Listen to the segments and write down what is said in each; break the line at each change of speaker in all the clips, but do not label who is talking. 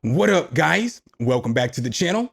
What up, guys? Welcome back to the channel.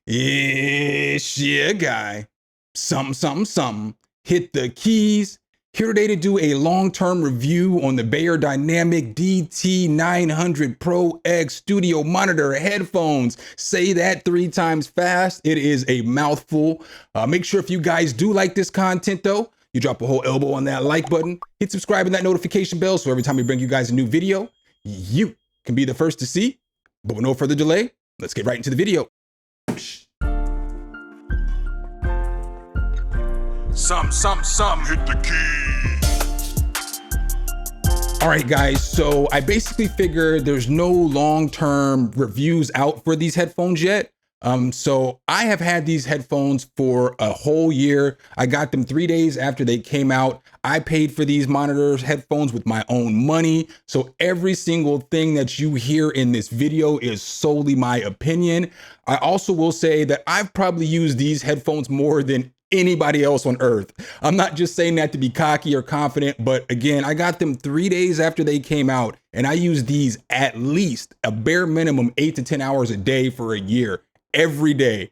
It's your guy, Something. Hit the keys. Here today to do a long-term review on the Beyerdynamic DT900 Pro X Studio Monitor headphones. Say that 3 times fast. It is a mouthful. Make sure if you guys do like this content though, you drop a whole elbow on that like button, hit subscribe and that notification bell so every time we bring you guys a new video, you can be the first to see. But with no further delay, let's get right into the video. Some, hit the key. All right, guys, so I basically figured there's no long-term reviews out for these headphones yet. So I have had these headphones for a whole year. I got them 3 days after they came out. I paid for these monitors, headphones with my own money. So every single thing that you hear in this video is solely my opinion. I also will say that I've probably used these headphones more than anybody else on earth. I'm not just saying that to be cocky or confident, but again, I got them 3 days after they came out and I used these at least a bare minimum 8 to 10 hours a day for a year. Every day,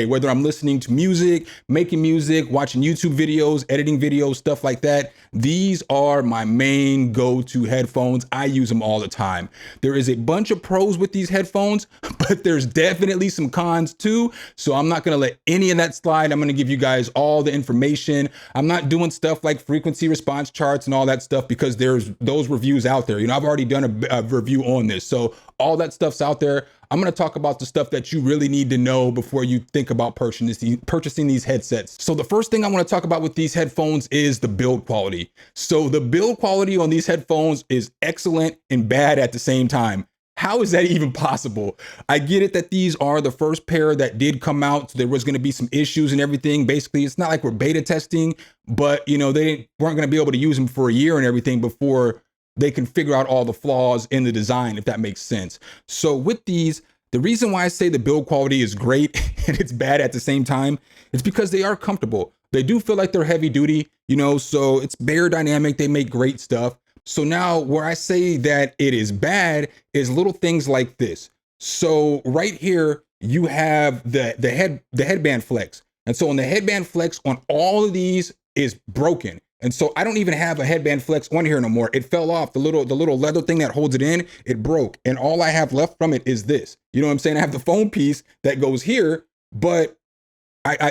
whether I'm listening to music, making music, watching YouTube videos, editing videos, stuff like that. These are my main go-to headphones. I use them all the time. There is a bunch of pros with these headphones, but there's definitely some cons too. So I'm not gonna let any of that slide. I'm gonna give you guys all the information. I'm not doing stuff like frequency response charts and all that stuff because there's those reviews out there. You know, I've already done a review on this. So all that stuff's out there. I'm going to talk about the stuff that you really need to know before you think about purchasing these headsets. So the first thing I want to talk about with these headphones is the build quality. So the build quality on these headphones is excellent and bad at the same time. How is that even possible? I get it that these are the first pair that did come out. So there was going to be some issues and everything. Basically, it's not like we're beta testing, but you know, they weren't going to be able to use them for a year and everything before they can figure out all the flaws in the design, if that makes sense. So with these, the reason why I say the build quality is great and it's bad at the same time, is because they are comfortable. They do feel like they're heavy duty, you know, so it's Beyerdynamic. They make great stuff. So now where I say that it is bad is little things like this. So right here, you have the headband flex. And so on the headband flex on all of these is broken. And so I don't even have a headband flex on here no more. It fell off. The little leather thing that holds it in, it broke. And all I have left from it is this. You know what I'm saying? I have the foam piece that goes here, but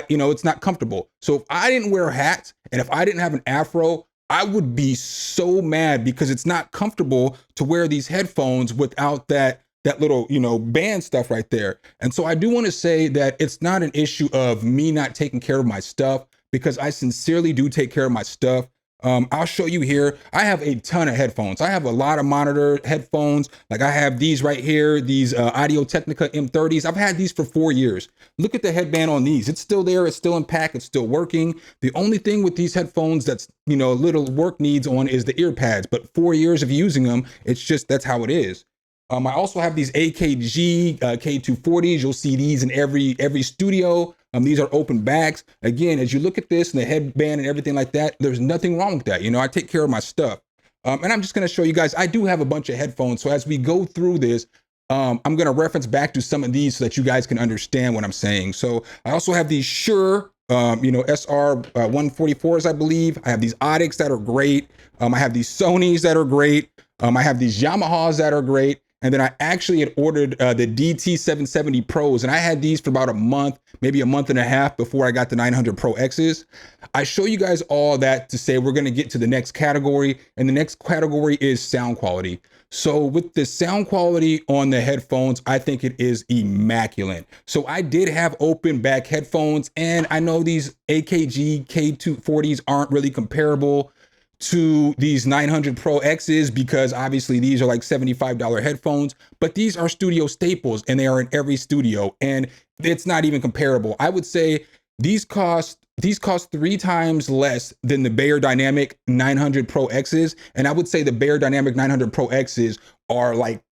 you know, it's not comfortable. So if I didn't wear hats and if I didn't have an afro, I would be so mad because it's not comfortable to wear these headphones without that little, you know, band stuff right there. And so I do want to say that it's not an issue of me not taking care of my stuff, because I sincerely do take care of my stuff. I'll show you here. I have a ton of headphones. I have a lot of monitor headphones. Like I have these right here, these Audio-Technica M30s. I've had these for 4 years. Look at the headband on these. It's still there. It's still in pack. It's still working. The only thing with these headphones that's, you know, little work needs on is the ear pads. But 4 years of using them, it's just, that's how it is. I also have these AKG K240s. You'll see these in every studio. These are open backs. Again, as you look at this and the headband and everything like that, there's nothing wrong with that. You know, I take care of my stuff. And I'm just going to show you guys, I do have a bunch of headphones. So as we go through this, I'm going to reference back to some of these so that you guys can understand what I'm saying. So I also have these Shure, you know, SR 144s, I believe. I have these Audix that are great. I have these Sonys that are great. I have these Yamahas that are great. And then I actually had ordered the DT770 Pros, and I had these for about a month, maybe a month and a half before I got the 900 Pro X's. I show you guys all that to say we're going to get to the next category, and the next category is sound quality. So with the sound quality on the headphones, I think it is immaculate. So I did have open back headphones, and I know these AKG K240s aren't really comparable to these 900 Pro X's because obviously these are like $75 headphones, but these are studio staples and they are in every studio and it's not even comparable. I would say these cost 3 times less than the Beyerdynamic 900 Pro X's, and I would say the Beyerdynamic 900 Pro X's are like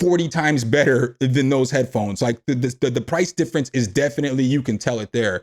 40 times better than those headphones. Like the price difference is definitely, you can tell it there.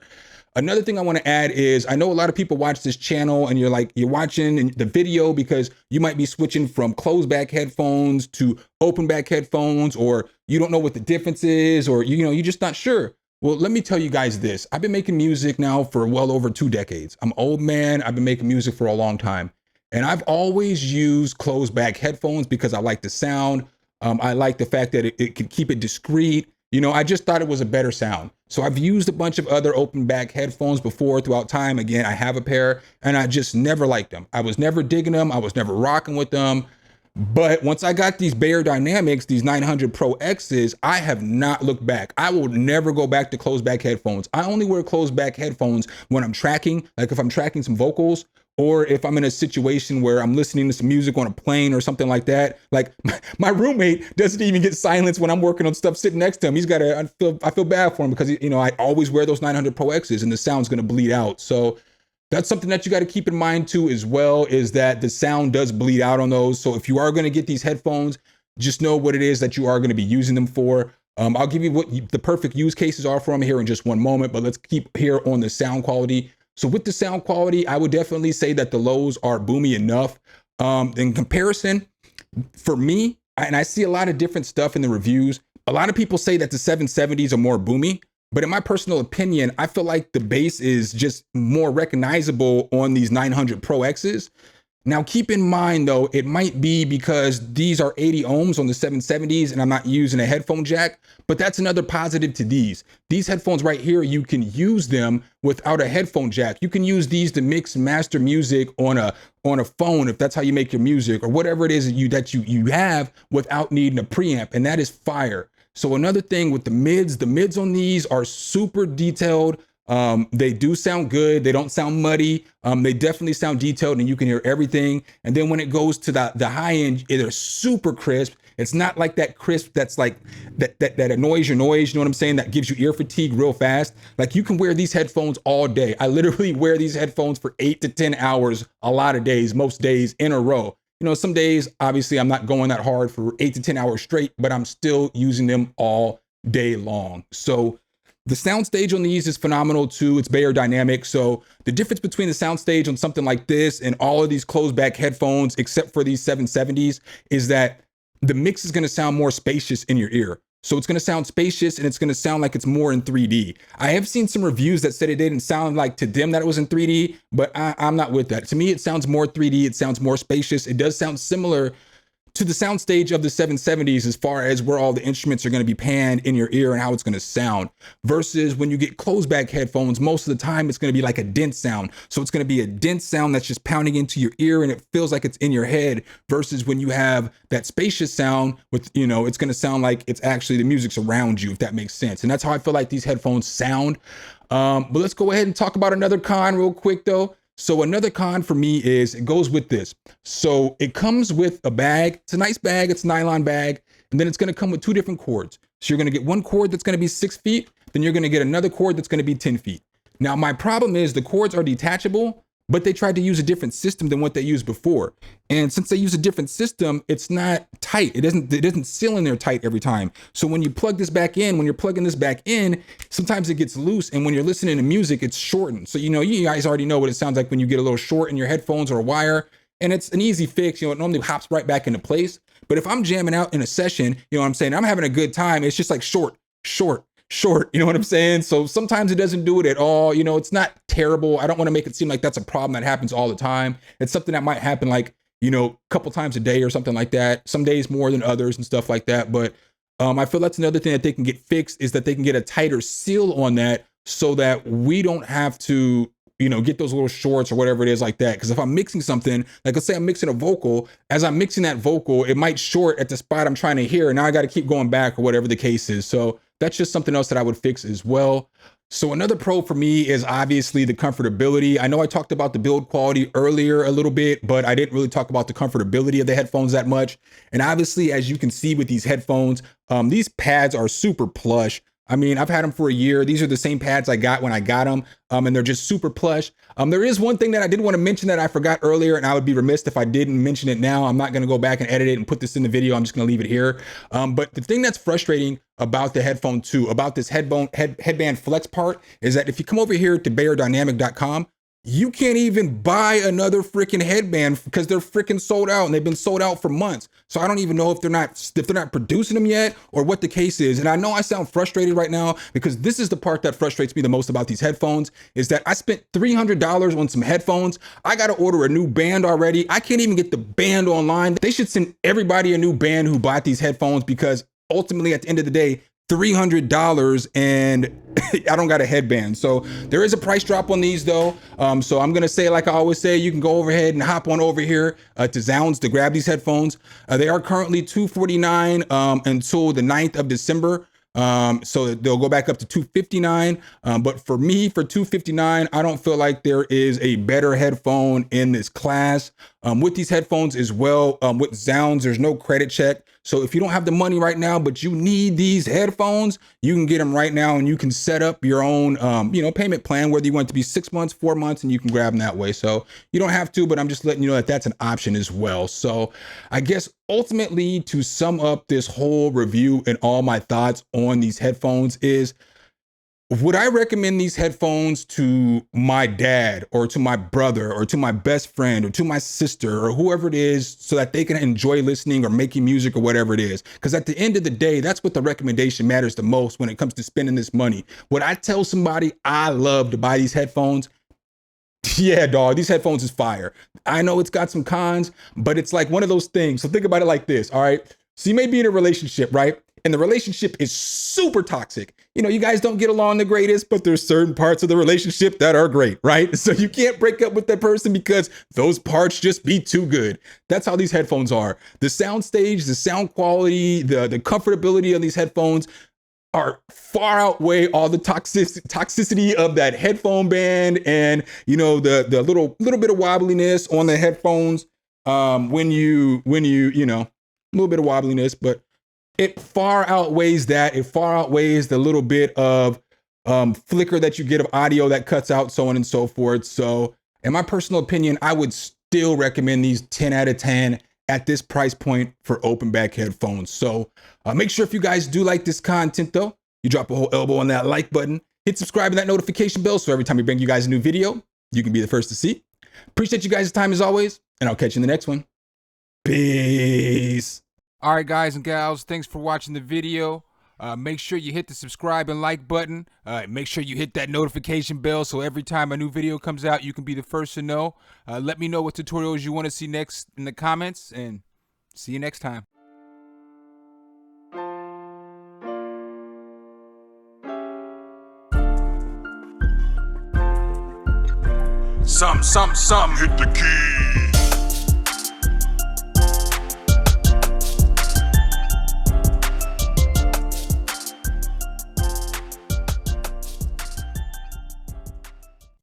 Another thing I want to add is I know a lot of people watch this channel and you're watching the video because you might be switching from closed back headphones to open back headphones, or you don't know what the difference is, or you're just not sure. Well, let me tell you guys this. I've been making music now for well over 2 decades. I'm an old man. I've been making music for a long time. And I've always used closed back headphones because I like the sound. I like the fact that it can keep it discreet. I just thought it was a better sound. So I've used a bunch of other open back headphones before throughout time. Again, I have a pair and I just never liked them. I was never digging them. I was never rocking with them. But once I got these Beyerdynamics, these 900 Pro X's, I have not looked back. I will never go back to closed back headphones. I only wear closed back headphones when I'm tracking, like if I'm tracking some vocals, or if I'm in a situation where I'm listening to some music on a plane or something like that. Like my roommate doesn't even get silence when I'm working on stuff sitting next to him. He's got I feel bad for him because, I always wear those 900 Pro X's and the sound's going to bleed out. So that's something that you got to keep in mind too, as well, is that the sound does bleed out on those. So if you are going to get these headphones, just know what it is that you are going to be using them for. I'll give you what the perfect use cases are for them here in just one moment, but let's keep here on the sound quality. So with the sound quality, I would definitely say that the lows are boomy enough. In comparison, for me, and I see a lot of different stuff in the reviews, a lot of people say that the 770s are more boomy. But in my personal opinion, I feel like the bass is just more recognizable on these 900 Pro X's. Now, keep in mind, though, it might be because these are 80 ohms on the 770s and I'm not using a headphone jack, but that's another positive to these. These headphones right here, you can use them without a headphone jack. You can use these to mix and master music on a phone if that's how you make your music, or whatever it is that you have without needing a preamp, and that is fire. So another thing with the mids on these are super detailed. They do sound good. They don't sound muddy. They definitely sound detailed and you can hear everything. And then when it goes to the high end, they're super crisp. It's not like that crisp that's like that annoys your noise. You know what I'm saying? That gives you ear fatigue real fast. Like you can wear these headphones all day. I literally wear these headphones for 8 to 10 hours, a lot of days, most days in a row. Some days, obviously, I'm not going that hard for 8 to 10 hours straight, but I'm still using them all day long. So the soundstage on these is phenomenal too. It's Beyerdynamic. So the difference between the soundstage on something like this and all of these closed back headphones, except for these 770s, is that the mix is going to sound more spacious in your ear. So it's going to sound spacious and it's going to sound like it's more in 3D. I have seen some reviews that said it didn't sound like to them that it was in 3D, but I'm not with that. To me, it sounds more 3D. It sounds more spacious. It does sound similar to the soundstage of the 770s as far as where all the instruments are going to be panned in your ear and how it's going to sound, versus when you get closed back headphones, most of the time it's going to be like a dense sound. So it's going to be a dense sound that's just pounding into your ear and it feels like it's in your head, versus when you have that spacious sound with, it's going to sound like it's actually the music's around you, if that makes sense. And that's how I feel like these headphones sound. But let's go ahead and talk about another con real quick though. So another con for me is it goes with this. So it comes with a bag. It's a nice bag. It's a nylon bag. And then it's going to come with 2 different cords. So you're going to get one cord that's going to be 6 feet. Then you're going to get another cord that's going to be 10 feet. Now, my problem is the cords are detachable, but they tried to use a different system than what they used before. And since they use a different system, it's not tight. It doesn't seal in there tight every time. So when you plug this back in, when you're plugging this back in, sometimes it gets loose. And when you're listening to music, it's shortened. So, you guys already know what it sounds like when you get a little short in your headphones or a wire. And it's an easy fix. It normally hops right back into place. But if I'm jamming out in a session, I'm saying I'm having a good time, it's just like short. You know what I'm saying? So sometimes it doesn't do it at all. It's not terrible. I don't want to make it seem like that's a problem that happens all the time. It's something that might happen like, a couple times a day or something like that. Some days more than others and stuff like that. But I feel that's another thing that they can get fixed, is that they can get a tighter seal on that so that we don't have to, get those little shorts or whatever it is like that. Because if I'm mixing something, like let's say I'm mixing a vocal, as I'm mixing that vocal, it might short at the spot I'm trying to hear. And now I got to keep going back or whatever the case is. So that's just something else that I would fix as well. So another pro for me is obviously the comfortability. I know I talked about the build quality earlier a little bit, but I didn't really talk about the comfortability of the headphones that much. And obviously, as you can see with these headphones, these pads are super plush. I mean, I've had them for a year. These are the same pads I got when I got them, and they're just super plush. There is one thing that I did want to mention that I forgot earlier, and I would be remiss if I didn't mention it now. I'm not going to go back and edit it and put this in the video. I'm just going to leave it here. But the thing that's frustrating about the headphone too, about this headband flex part, is that if you come over here to Beyerdynamic.com, you can't even buy another freaking headband because they're freaking sold out, and they've been sold out for months. So I don't even know if they're not producing them yet or what the case is. And I know I sound frustrated right now because this is the part that frustrates me the most about these headphones, is that I spent $300 on some headphones. I got to order a new band already. I can't even get the band online. They should send everybody a new band who bought these headphones, because ultimately at the end of the day, $300 and I don't got a headband. So there is a price drop on these though. So I'm gonna say, like I always say, you can go over ahead and hop on over here to Sounds to grab these headphones. They are currently $249 until the 9th of December. So they'll go back up to $259. But for me, for $259, I don't feel like there is a better headphone in this class. With these headphones as well, with Sounds, there's no credit check. So if you don't have the money right now, but you need these headphones, you can get them right now, and you can set up your own, payment plan, whether you want it to be 6 months, 4 months, and you can grab them that way. So you don't have to, but I'm just letting you know that that's an option as well. So I guess ultimately, to sum up this whole review and all my thoughts on these headphones is, would I recommend these headphones to my dad or to my brother or to my best friend or to my sister or whoever it is, so that they can enjoy listening or making music or whatever it is? Because at the end of the day, that's what the recommendation matters the most when it comes to spending this money. Would I tell somebody I love to buy these headphones? Yeah, dog, these headphones is fire. I know it's got some cons, but it's like one of those things. So think about it like this, all right? So you may be in a relationship, right? And the relationship is super toxic. You guys don't get along the greatest, but there's certain parts of the relationship that are great, right? So you can't break up with that person because those parts just be too good. That's how these headphones are. The sound stage, the sound quality, the comfortability of these headphones are far outweigh all the toxicity of that headphone band, and the little bit of wobbliness on the headphones when you a little bit of wobbliness, but it far outweighs that. It far outweighs the little bit of flicker that you get of audio that cuts out, so on and so forth. So in my personal opinion, I would still recommend these 10 out of 10 at this price point for open back headphones. So make sure, if you guys do like this content though, you drop a whole elbow on that like button, hit subscribe and that notification bell, so every time we bring you guys a new video, you can be the first to see. Appreciate you guys' time as always, and I'll catch you in the next one. Peace.
All right, guys and gals, thanks for watching the video. Make sure you hit the subscribe and like button. Make sure you hit that notification bell, so every time a new video comes out, you can be the first to know. Let me know what tutorials you want to see next in the comments, and see you next time.
Some, hit the key.